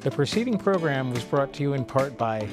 The preceding program was brought to you in part by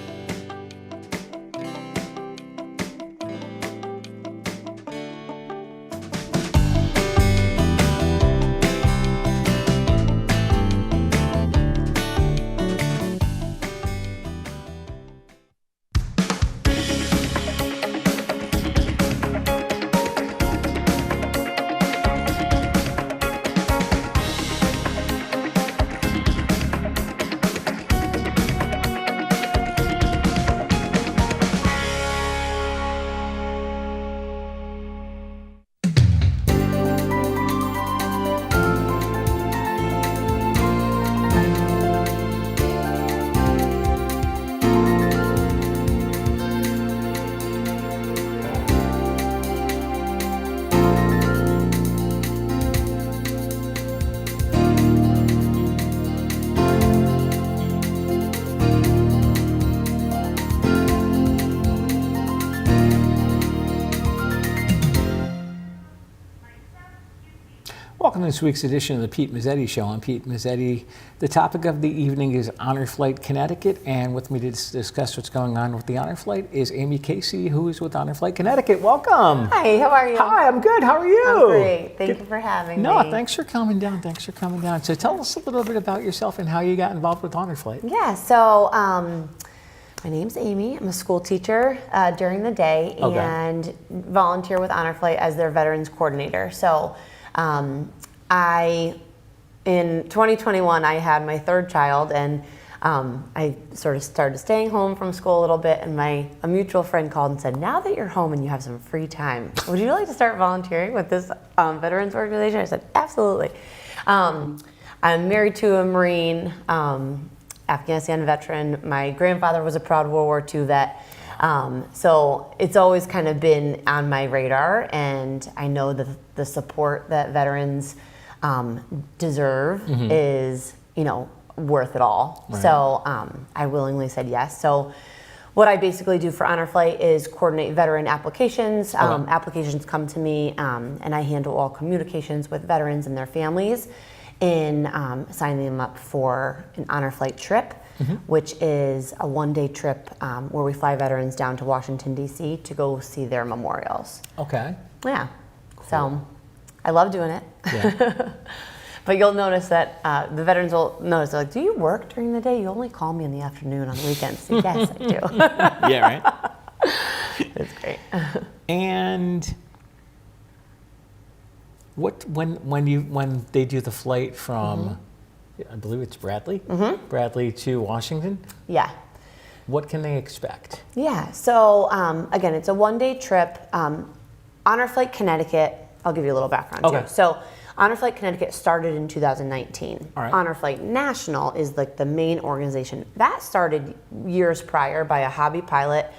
Welcome to this week's edition of the Pete Mezzetti Show. I'm Pete Mezzetti. The topic of the evening is Honor Flight Connecticut, and with me to discuss what's going on with the Honor Flight is Amy Casey, who is with Honor Flight Connecticut. Welcome. Hi, how are you? Hi, I'm good. How are you? I'm great. Thank you for having me. No, thanks for coming down. Thanks for coming down. So tell us a little bit about yourself and how you got involved with Honor Flight. Yeah, so my name's Amy. I'm a school teacher during the day and volunteer with Honor Flight as their veterans coordinator. So in 2021, I had my third child, and I sort of started staying home from school a little bit, and a mutual friend called and said, now that you're home and you have some free time, would you like to start volunteering with this veterans organization? I said, absolutely. I'm married to a Marine, Afghanistan veteran. My grandfather was a proud World War II vet. So it's always kind of been on my radar, and I know that the support that veterans deserve is, worth it all. Right. So I willingly said yes. So what I basically do for Honor Flight is coordinate veteran applications. Applications come to me, and I handle all communications with veterans and their families in signing them up for an Honor Flight trip. Which is a one-day trip where we fly veterans down to Washington, D.C. to go see their memorials. Okay. Yeah. Cool. So I love doing it. Yeah. But you'll notice that the veterans will notice, they're like, do you work during the day? You only call me in the afternoon on the weekends. Yes, I do. Yeah, right? It's great. And when they do the flight from, I believe it's Bradley, Bradley to Washington. Yeah. What can they expect? Yeah. So again, it's a one-day trip. Honor Flight Connecticut. I'll give you a little background too. So Honor Flight Connecticut started in 2019. All right. Honor Flight National is like the main organization. That started years prior by a hobby pilot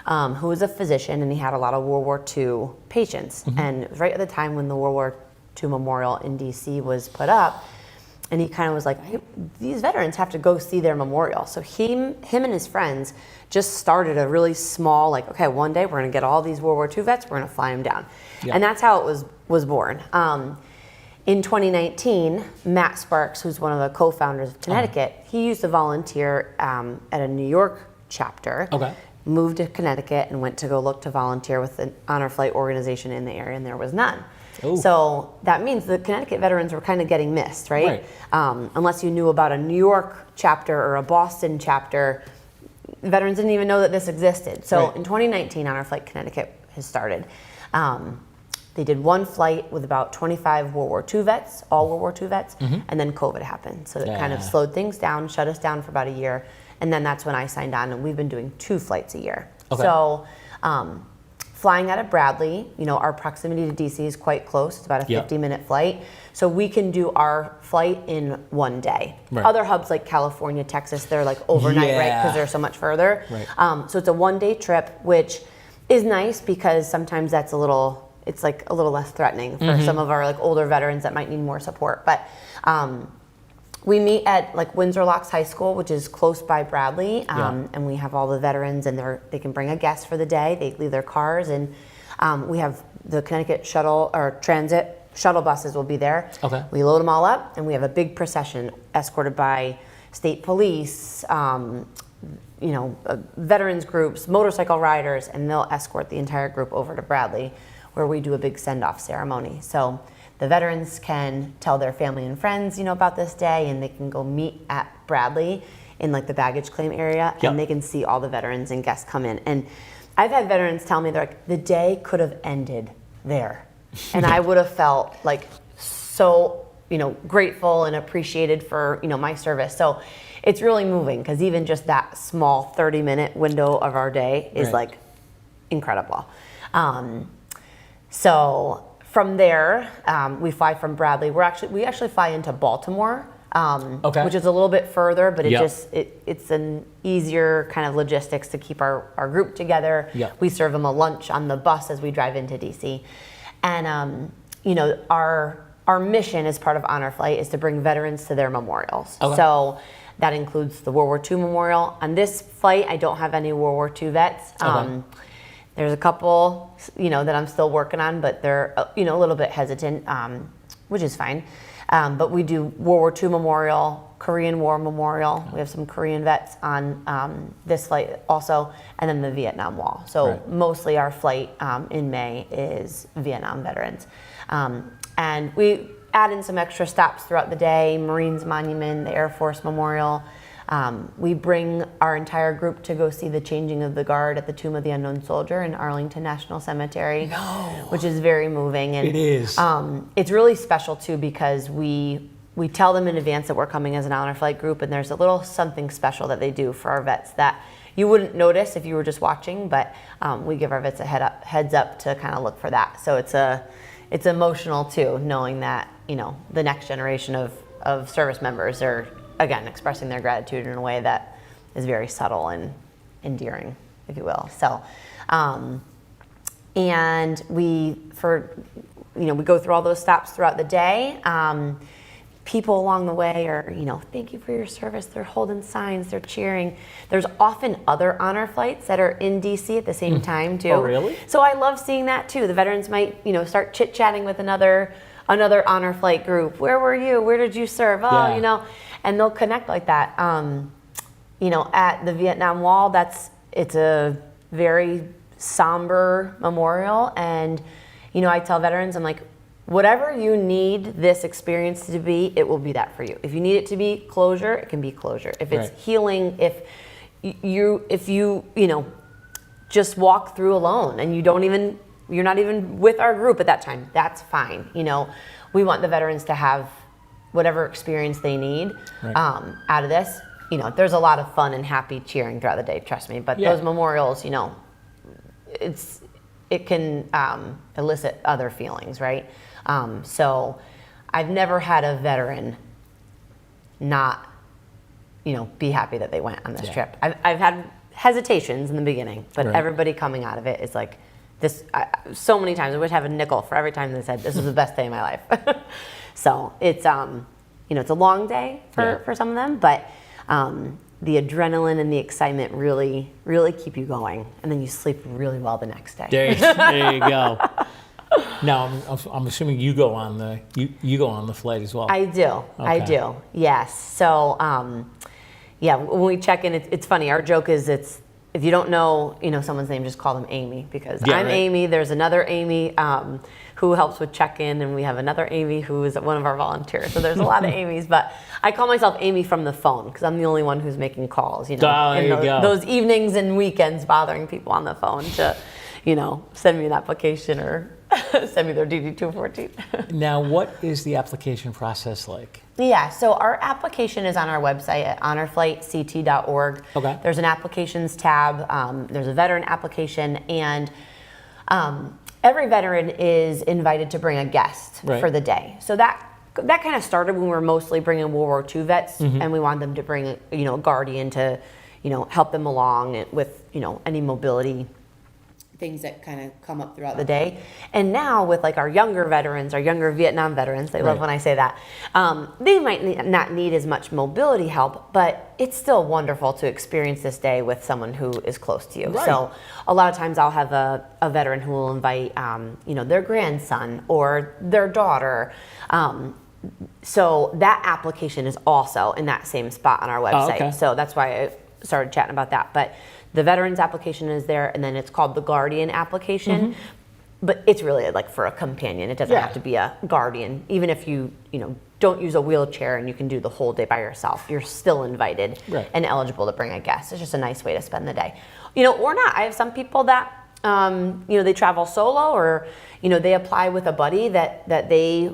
who was a physician, and he had a lot of World War II patients. And it was right at the time when the World War II Memorial in DC was put up. And he kind of was like, hey, these veterans have to go see their memorial. So him and his friends just started a really small, like, okay, one day we're gonna get all these World War II vets, we're gonna fly them down. Yeah. And that's how it was born. In 2019, Matt Sparks, who's one of the co-founders of Connecticut, he used to volunteer at a New York chapter, moved to Connecticut and went to go look to volunteer with an Honor Flight organization in the area, and there was none. Ooh. So that means the Connecticut veterans were kind of getting missed, right? Unless you knew about a New York chapter or a Boston chapter, veterans didn't even know that this existed. So in 2019, Honor Flight Connecticut has started. They did one flight with about 25 World War II vets, all World War II vets, and then COVID happened. So it kind of slowed things down, shut us down for about a year, and then that's when I signed on, and we've been doing 2 flights a year. So flying out of Bradley, our proximity to DC is quite close. It's about a 50-minute flight. So we can do our flight in one day. Other hubs like California, Texas, they're like overnight, right? Because they're so much further. So it's a one-day trip, which is nice because sometimes it's a little less threatening for some of our like older veterans that might need more support. But we meet at like Windsor Locks High School, which is close by Bradley, and we have all the veterans, and they can bring a guest for the day. They leave their cars, and we have the Connecticut shuttle or transit shuttle buses will be there. We load them all up, and we have a big procession escorted by state police, veterans groups, motorcycle riders, and they'll escort the entire group over to Bradley, where we do a big send-off ceremony. So the veterans can tell their family and friends, about this day, and they can go meet at Bradley in like the baggage claim area, and they can see all the veterans and guests come in. And I've had veterans tell me, they're like, the day could have ended there. And I would have felt like so, grateful and appreciated for, my service. So it's really moving, because even just that small 30-minute window of our day is like incredible. So from there, we fly from Bradley. We actually fly into Baltimore, which is a little bit further, but it's an easier kind of logistics to keep our group together. We serve them a lunch on the bus as we drive into DC. And our mission as part of Honor Flight is to bring veterans to their memorials. So that includes the World War II Memorial. On this flight, I don't have any World War II vets. There's a couple, that I'm still working on, but they're, a little bit hesitant, which is fine. But we do World War II Memorial, Korean War Memorial. We have some Korean vets on this flight also, and then the Vietnam Wall. So mostly our flight in May is Vietnam veterans. And we add in some extra stops throughout the day, Marines Monument, the Air Force Memorial. We bring our entire group to go see the changing of the guard at the Tomb of the Unknown Soldier in Arlington National Cemetery, which is very moving. And it is. It's really special too, because we tell them in advance that we're coming as an Honor Flight group, and there's a little something special that they do for our vets that you wouldn't notice if you were just watching, but we give our vets a heads up to kind of look for that. So it's emotional too, knowing that, the next generation of service members are, again, expressing their gratitude in a way that is very subtle and endearing, if you will. So, and we go through all those stops throughout the day. People along the way are, thank you for your service. They're holding signs, they're cheering. There's often other honor flights that are in DC at the same time too. Oh, really? So I love seeing that too. The veterans might, start chit-chatting with another honor flight group. Where were you? Where did you serve? Oh, and they'll connect like that. At the Vietnam Wall, it's a very somber memorial, and I tell veterans, I'm like, whatever you need this experience to be, it will be that for you. If you need it to be closure, it can be closure. If it's healing, if you just walk through alone and you're not even with our group at that time, that's fine. We want the veterans to have whatever experience they need out of this. There's a lot of fun and happy cheering throughout the day, trust me. But those memorials, it can elicit other feelings, right? So I've never had a veteran not, be happy that they went on this trip. I've had hesitations in the beginning, but everybody coming out of it is like, this. So many times I would have a nickel for every time they said, this is the best day of my life. So it's, it's a long day for some of them, but the adrenaline and the excitement really, really keep you going, and then you sleep really well the next day. There you go. Now, I'm assuming you go on the flight as well. I do. Okay. I do. Yes. So, when we check in, it's funny. Our joke is if you don't know, someone's name, just call them Amy, because I'm Amy. There's another Amy who helps with check-in, and we have another Amy who is one of our volunteers. So there's a lot of Amy's, but I call myself Amy from the phone, because I'm the only one who's making calls. Those evenings and weekends, bothering people on the phone to, send me an application or send me their DD-214. Now, what is the application process like? Yeah, so our application is on our website at honorflightct.org. Okay. There's an applications tab, there's a veteran application, and every veteran is invited to bring a guest for the day. So that kind of started when we were mostly bringing World War II vets, and we wanted them to bring a guardian to help them along with any mobility things that kind of come up throughout the day. And now with our younger veterans, our younger Vietnam veterans, they love when I say that, they might not need as much mobility help, but it's still wonderful to experience this day with someone who is close to you. Right. So a lot of times I'll have a veteran who will invite their grandson or their daughter. So that application is also in that same spot on our website. okay. So that's why I started chatting about that. But the veterans application is there, and then it's called the guardian application. But it's really like for a companion. It doesn't Yeah. have to be a guardian. Even if you don't use a wheelchair and you can do the whole day by yourself, you're still invited Right. and eligible to bring a guest. It's just a nice way to spend the day. Or not. I have some people that they travel solo, or they apply with a buddy that they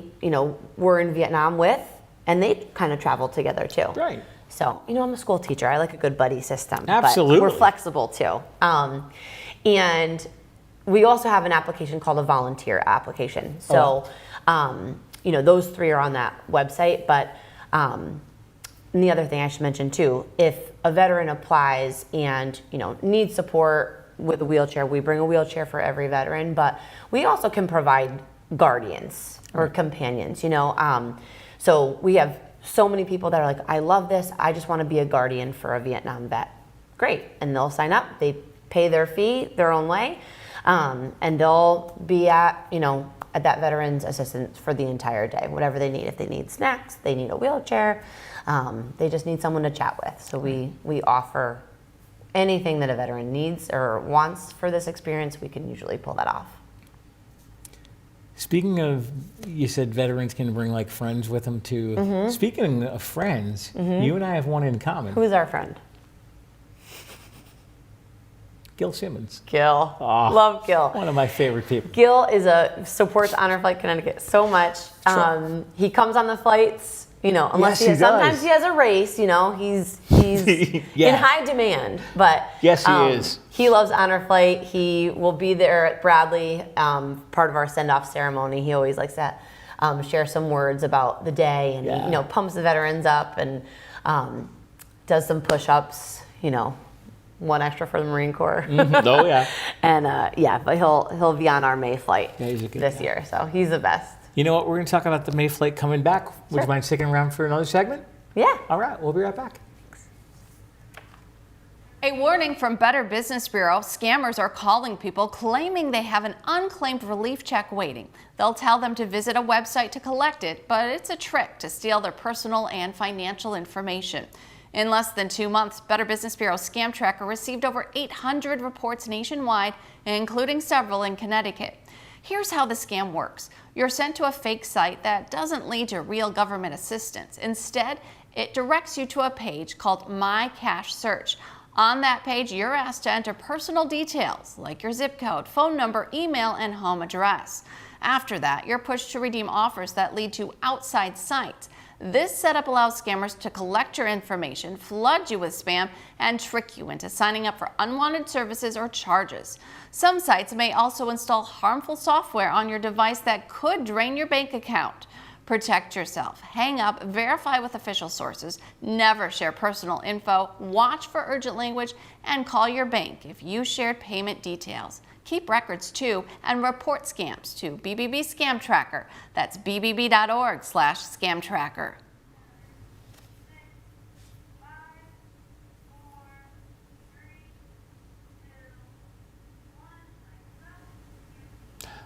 were in Vietnam with, and they kind of travel together too. Right. So I'm a school teacher. I like a good buddy system. Absolutely. But we're flexible too. And we also have an application called a volunteer application. So those three are on that website. But and the other thing I should mention too, if a veteran applies and needs support with a wheelchair, we bring a wheelchair for every veteran, but we also can provide guardians or companions, so we have so many people that are like, I love this, I just want to be a guardian for a Vietnam vet. Great. And they'll sign up, they pay their fee their own way, and they'll be at that veteran's assistance for the entire day, whatever they need. If they need snacks, they need a wheelchair, they just need someone to chat with. So we offer anything that a veteran needs or wants for this experience. We can usually pull that off. Speaking of, you said veterans can bring like friends with them too. Speaking of friends, you and I have one in common. Who's our friend? Gil Simmons. Gil. Aw. Love Gil. One of my favorite people. Gil supports Honor Flight Connecticut so much. Sure. He comes on the flights, unless Yes, he sometimes does. he has a race, he's Yeah. in high demand. But Yes, he is. He loves Honor Flight. He will be there at Bradley, part of our send-off ceremony. He always likes to share some words about the day, and Yeah. pumps the veterans up, and does some push-ups, one extra for the Marine Corps. Oh yeah. And but he'll be on our May flight Yeah, he's a good this guy. year, so he's the best. You know what? We're going to talk about the May flight coming back. Would Sure. you mind sticking around for another segment? Yeah. All right, we'll be right back. A warning from Better Business Bureau. Scammers are calling people claiming they have an unclaimed relief check waiting. They'll tell them to visit a website to collect it, but it's a trick to steal their personal and financial information. In less than 2 months, Better Business Bureau Scam Tracker received over 800 reports nationwide, including several in Connecticut. Here's how the scam works. You're sent to a fake site that doesn't lead to real government assistance. Instead, it directs you to a page called My Cash Search. On that page, you're asked to enter personal details like your zip code, phone number, email, and home address. After that, you're pushed to redeem offers that lead to outside sites. This setup allows scammers to collect your information, flood you with spam, and trick you into signing up for unwanted services or charges. Some sites may also install harmful software on your device that could drain your bank account. Protect yourself. Hang up, verify with official sources, never share personal info, watch for urgent language, and call your bank if you shared payment details. Keep records too and report scams to BBB Scam Tracker. That's bbb.org/scam tracker.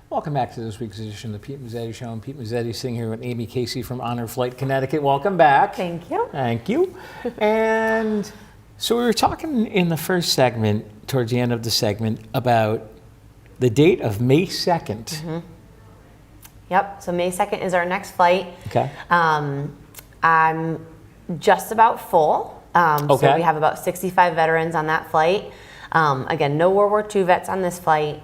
Welcome back to this week's edition of the Pete Mezzetti Show. I'm Pete Mezzetti, sitting here with Amy Casey from Honor Flight Connecticut. Welcome back. Thank you. Thank you. And so we were talking in the first segment, towards the end of the segment, about the date of May 2nd. Yep. So May 2nd is our next flight. Okay. I'm just about full. So Okay. we have about 65 veterans on that flight. Again, no World War II vets on this flight.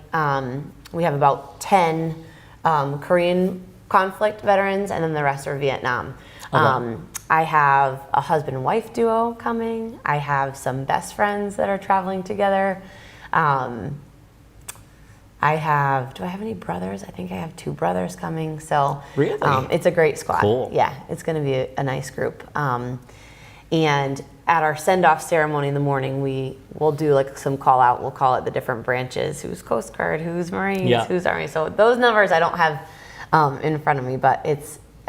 We have about 10 Korean conflict veterans, and then the rest are Vietnam. Okay. I have a husband and wife duo coming. I have some best friends that are traveling together. I have, do I have any brothers? I think I have 2 brothers coming. So Really? It's a great squad. Cool. Yeah, it's going to be a nice group. And at our send-off ceremony in the morning, we will do like some call out. We'll call it the different branches. Who's Coast Guard, who's Marines, Yeah. who's Army. So those numbers I don't have in front of me, but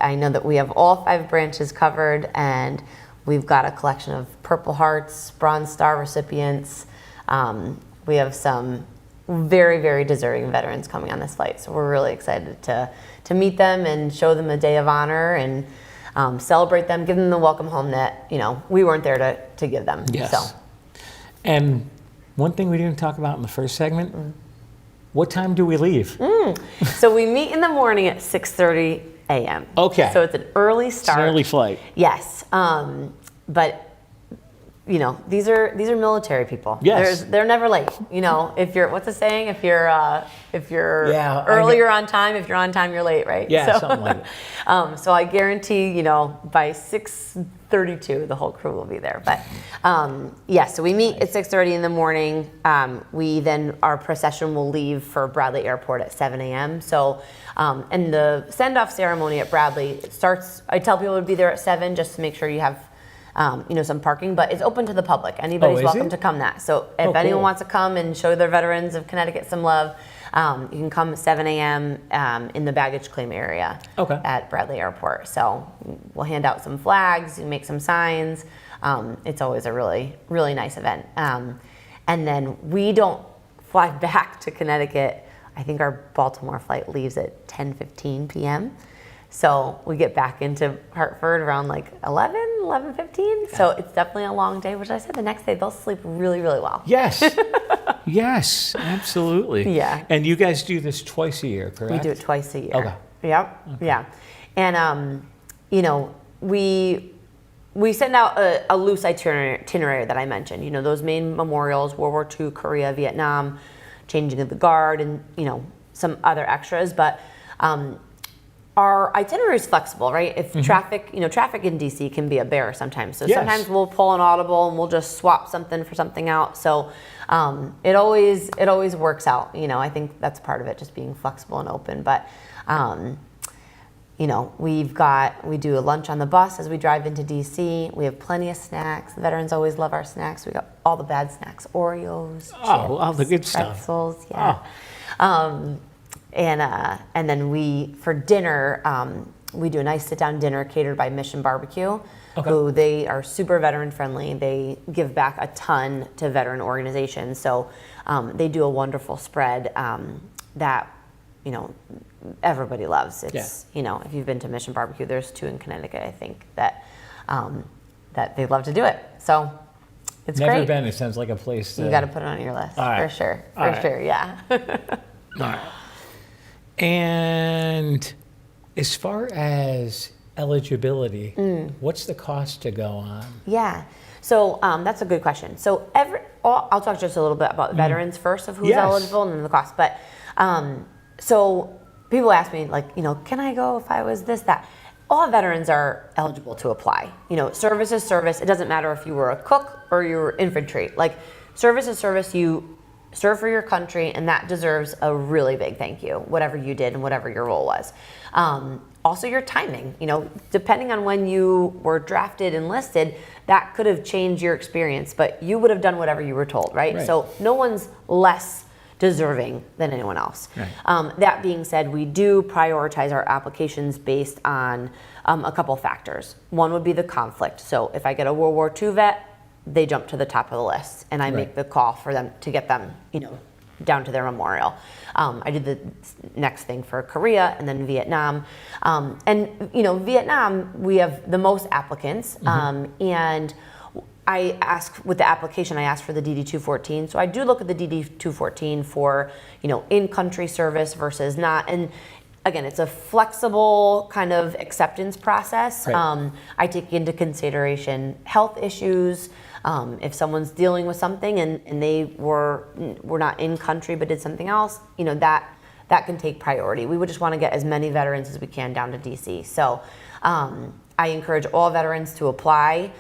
I know that we have all 5 branches covered, and we've got a collection of Purple Hearts, Bronze Star recipients. We have some very, very deserving veterans coming on this flight. So we're really excited to meet them and show them a day of honor. And celebrate them, give them the welcome home that, we weren't there to give them. Yes. So. And one thing we didn't talk about in the first segment, what time do we leave? So we meet in the morning at 6:30 a.m. Okay. So it's an early It's start. an early flight. Yes. But these are military people. Yes. They're never late. If you're, what's the saying? If you're Yeah, early, you're on time. If you're on time, you're late, right? Yeah, something like that. So I guarantee, by 6:32, the whole crew will be there. But so we meet at 6:30 in the morning. Our procession will leave for Bradley Airport at 7 a.m. So, and the send-off ceremony at Bradley starts. I tell people to be there at 7 just to make sure you have some parking, but it's open to the public. Anybody's is welcome it? to come So if cool. anyone wants to come and show their veterans of Connecticut some love, you can come at 7 a.m. In the baggage claim area at Bradley Airport. So we'll hand out some flags, you make some signs. It's always a really, really nice event. And then we don't fly back to Connecticut. I think our Baltimore flight leaves at 10:15 p.m. So we get back into Hartford around like 11:15. So it's definitely a long day, which I said the next day they'll sleep really, really well. Yes. Yes, absolutely. Yeah. And you guys do this twice a year, correct? We do it twice a year. Okay. Yep. Okay. Yeah. And, we send out a loose itinerary that I mentioned. Those main memorials, World War II, Korea, Vietnam, changing of the guard, and, some other extras. But our itinerary is flexible, right? If traffic in DC can be a bear sometimes. So sometimes we'll pull an audible and we'll just swap something for something out. So it always works out. I think that's part of it, just being flexible and open. But we do a lunch on the bus as we drive into DC. We have plenty of snacks. The veterans always love our snacks. We got all the bad snacks: Oreos, chips, all the good stuff. pretzels. Yeah. And then for dinner, we do a nice sit-down dinner catered by Mission Barbecue, who they are super veteran friendly. They give back a ton to veteran organizations. So they do a wonderful spread that, everybody loves. It's, if you've been to Mission Barbecue, there's 2 in Connecticut, I think, that they love to do it. So it's Never great. been. It sounds like a place. You got to put it on your list. All right. For sure. All For right. sure. Yeah. All right. And as far as eligibility, what's the cost to go on? Yeah. So that's a good question. So I'll talk just a little bit about veterans first, of who's Yes. eligible, and then the cost. But so people ask me, can I go if I was this, that? All veterans are eligible to apply. Service is service. It doesn't matter if you were a cook or you were infantry. Service is service. You serve for your country, and that deserves a really big thank you, whatever you did and whatever your role was. Also your timing, depending on when you were drafted, enlisted, that could have changed your experience, but you would have done whatever you were told, right? So no one's less deserving than anyone else. Right. That being said, we do prioritize our applications based on a couple factors. One would be the conflict. So if I get a World War II vet, they jump to the top of the list, and I make the call for them to get them, down to their memorial. I did the next thing for Korea and then Vietnam. Vietnam, we have the most applicants, and I ask with the application, I ask for the DD-214. So I do look at the DD-214 for, in-country service versus not. And again, it's a flexible kind of acceptance process. Right. I take into consideration health issues. If someone's dealing with something and they were not in country but did something else, that can take priority. We would just want to get as many veterans as we can down to DC. So I encourage all veterans to apply.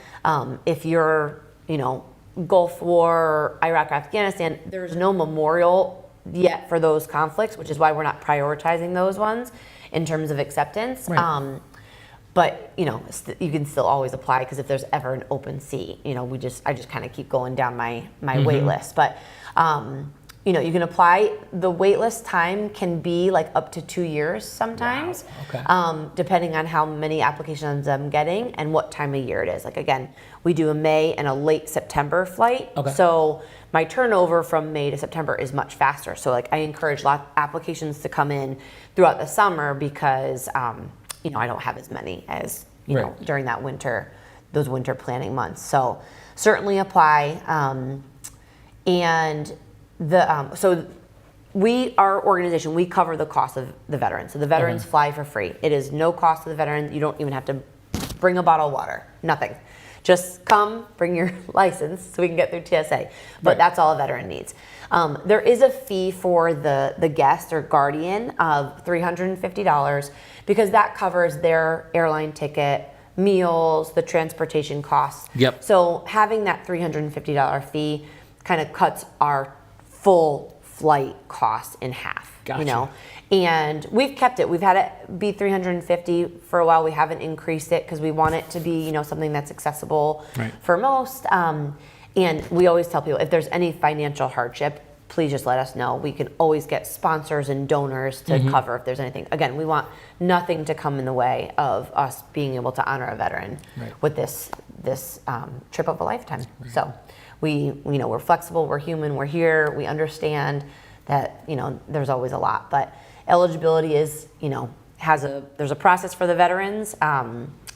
If you're, Gulf War, Iraq, Afghanistan, there's no memorial yet for those conflicts, which is why we're not prioritizing those ones in terms of acceptance. Right. But you can still always apply, because if there's ever an open seat, I just kind of keep going down my wait list. But you can apply. The wait list time can be up to 2 years sometimes, Wow. Okay. depending on how many applications I'm getting and what time of year it is. Again, we do a May and a late September flight. Okay. So my turnover from May to September is much faster. So I encourage applications to come in throughout the summer, because I don't have as many as you know, Right. during those winter planning months. So certainly apply. And so our organization, we cover the cost of the veterans. So the veterans fly for free. It is no cost to the veteran. You don't even have to bring a bottle of water, nothing. Just come, bring your license so we can get through TSA. But Right. that's all a veteran needs. There is a fee for the guest or guardian of $350 because that covers their airline ticket, meals, the transportation costs. Yep. So having that $350 fee kind of cuts our full flight costs in half. Gotcha. You know, and we've kept it. We've had it be $350 for a while. We haven't increased it because we want it to be, you know, something that's accessible Right. for most. And we always tell people if there's any financial hardship, please just let us know. We can always get sponsors and donors to cover if there's anything. Again, we want nothing to come in the way of us being able to honor a veteran Right. with this trip of a lifetime. So we're flexible, we're human, we're here, we understand that, you know, there's always a lot, but eligibility is, you know, there's a process for the veterans,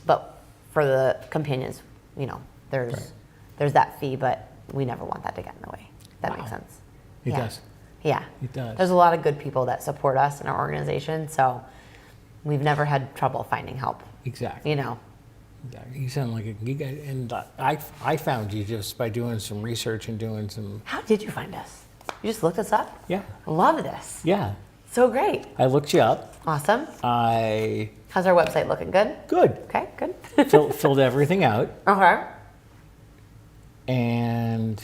but for the companions, you know, there's that fee, but we never want that to get in the way. If that makes sense. It does. Yeah. It does. There's a lot of good people that support us in our organization, so we've never had trouble finding help, Exactly. you know. Exactly. You sound like you guys, and I found you just by doing some research and doing some. How did you find us? You just looked us up? Yeah. I love this. Yeah. So great. I looked you up. Awesome. I How's our website looking? Good? good. Okay, good. Filled everything out, Okay. and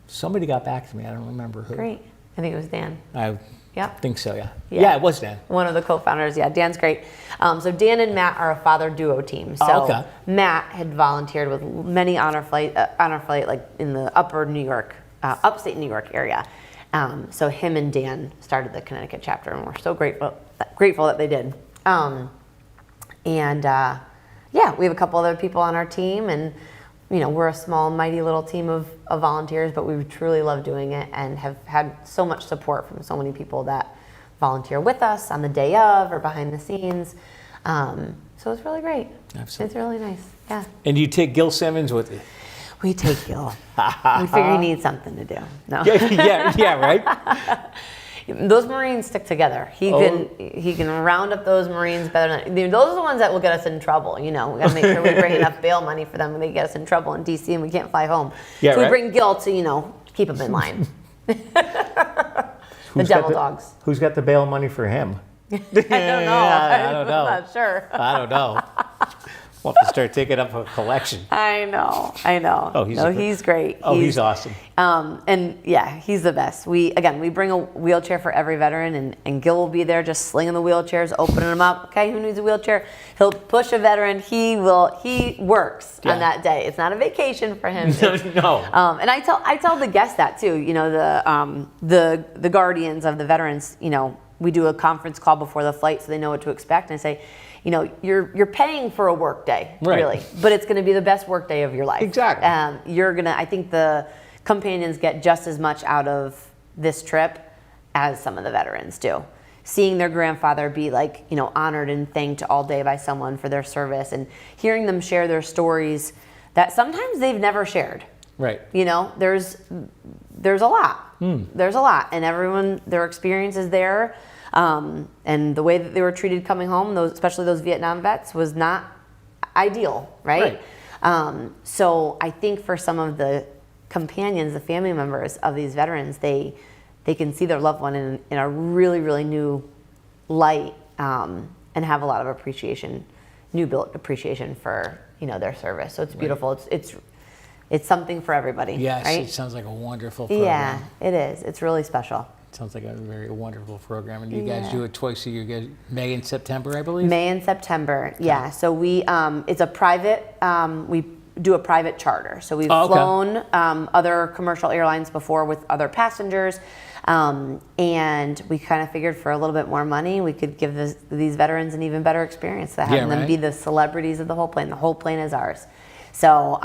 somebody got back to me. I don't remember who. Great. I think it was Dan. I Yep. think so. Yeah. Yeah. Yeah, it was Dan. One of the co-founders. Yeah, Dan's great. So Dan and Matt are a father duo team. So Oh, okay. Matt had volunteered with many honor flight like in the upstate New York area. So him and Dan started the Connecticut chapter, and we're so grateful that they did. Yeah, we have a couple other people on our team, and you know, we're a small, mighty little team of volunteers, but we truly love doing it and have had so much support from so many people that volunteer with us on the day of or behind the scenes. So it's really great. Absolutely. It's really nice. Yeah. And you take Gil Simmons with you. We take Gil. We figure he needs something to do. No. Yeah, right. Those Marines stick together. He can round up those Marines better than those are the ones that will get us in trouble. You know, we got to make sure we bring enough bail money for them when they get us in trouble in DC and we can't fly home. Yeah, so we right. bring Gil to keep them in line. The devil dogs. Who's got the bail money for him? I don't know. I don't know. I'm not sure. I don't know. We'll have to start taking up a collection. I know. Oh, he's great. Oh, he's awesome. And yeah, he's the best. We bring a wheelchair for every veteran, and Gil will be there just slinging the wheelchairs, opening them up. Okay, who needs a wheelchair? He'll push a veteran. He works on that day. It's not a vacation for him. No. And I tell the guests that too. You know, the guardians of the veterans. You know, we do a conference call before the flight so they know what to expect. And I say, you know, you're paying for a work day, Right. really, but it's going to be the best work day of your life. Exactly. I think the companions get just as much out of this trip as some of the veterans do. Seeing their grandfather be honored and thanked all day by someone for their service, and hearing them share their stories that sometimes they've never shared. Right. You know, there's a lot. There's a lot, and everyone, their experience is there. And the way that they were treated coming home, especially those Vietnam vets, was not ideal, right? So I think for some of the companions, the family members of these veterans, they can see their loved one in a really, really new light, and have a lot of appreciation, new-built appreciation for their service. So it's beautiful. Right. It's something for everybody. Yes, right? It sounds like a wonderful program. Yeah, it is. It's really special. Sounds like a very wonderful program. And you guys do it twice a year, you guys, May and September, I believe? May and September, yeah. So we, it's a private, we do a private charter. So we've flown other commercial airlines before with other passengers. And we kind of figured for a little bit more money, we could give these veterans an even better experience, having them be the celebrities of the whole plane. The whole plane is ours. So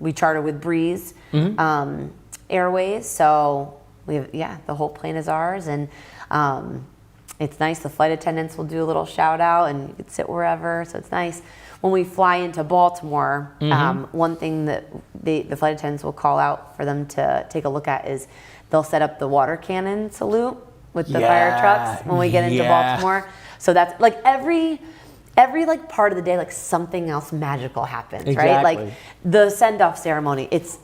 we charter with Breeze Airways. So we have, the whole plane is ours, and It's nice. The flight attendants will do a little shout out, and you can sit wherever, so it's nice. When we fly into Baltimore, one thing that the flight attendants will call out for them to take a look at is they'll set up the water cannon salute with the fire trucks when we get into Baltimore. So that's like every like part of the day, like something else magical happens, right? Like the send-off ceremony, it's,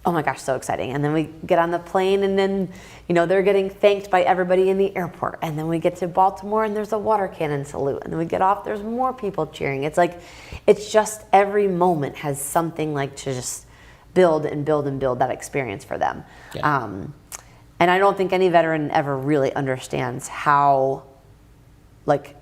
oh my gosh, so exciting. And then we get on the plane, and then, you know, they're getting thanked by everybody in the airport. And then we get to Baltimore, and there's a water cannon salute. And then we get off, there's more people cheering. It's like, it's just every moment has something like to just build and build and build that experience for them. Yeah. And I don't think any veteran ever really understands what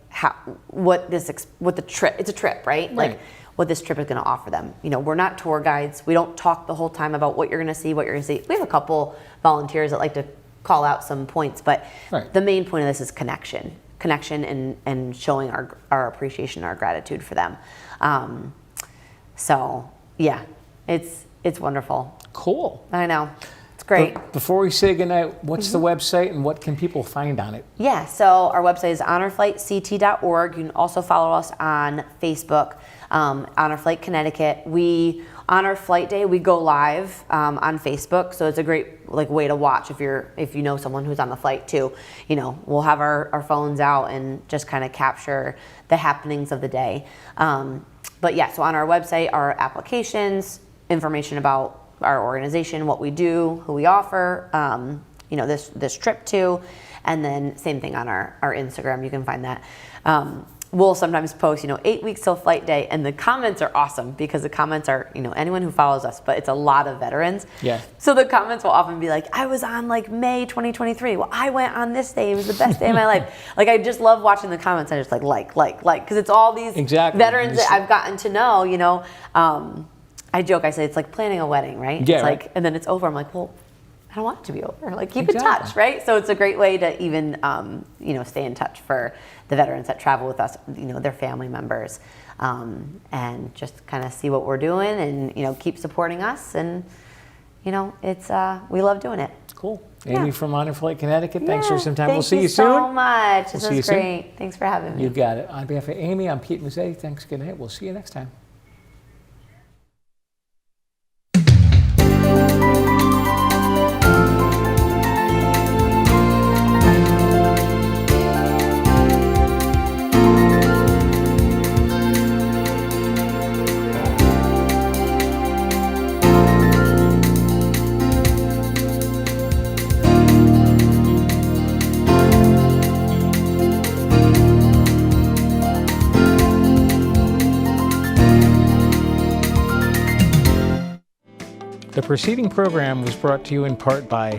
the trip, it's a trip, right? Like what this trip is going to offer them. You know, we're not tour guides. We don't talk the whole time about what you're going to see, what you're going to see. We have a couple volunteers that like to call out some points, but the main point of this is connection and showing our appreciation, our gratitude for them. So yeah, it's wonderful. Cool. I know. Great. But before we say goodnight, what's the website and what can people find on it? Yeah, so our website is honorflightct.org. You can also follow us on Facebook, Honor Flight Connecticut. On our flight day, we go live on Facebook, so it's a great way to watch if you know someone who's on the flight too. You know, we'll have our phones out and just kind of capture the happenings of the day. But yeah, so on our website, our applications, information about our organization, what we do, who we offer, you know, this trip to, and then same thing on our Instagram. You can find that. We'll sometimes post, you know, 8 weeks till flight day, and the comments are awesome because the comments are, you know, anyone who follows us, but it's a lot of veterans. Yeah. So the comments will often be like, I was on like May 2023. Well, I went on this day. It was the best day of my life. Like, I just love watching the comments. I just like, because it's all these veterans that I've gotten to know, you know. I joke, I say it's like planning a wedding, right? Yeah, it's like, and then it's over. I'm like, well, I don't want it to be over. Like, keep in touch, right? So it's a great way to even, you know, stay in touch for the veterans that travel with us, you know, their family members, and just kind of see what we're doing and, you know, keep supporting us. And, you know, it's, we love doing it. Cool. Amy from Honor Flight Connecticut, thanks for some time. We'll see you soon. Thank you so much. This was great. Soon. Thanks for having me. You got it. On behalf of Amy, I'm Pete Mezzetti. Thanks. Good night. We'll see you next time. The preceding program was brought to you in part by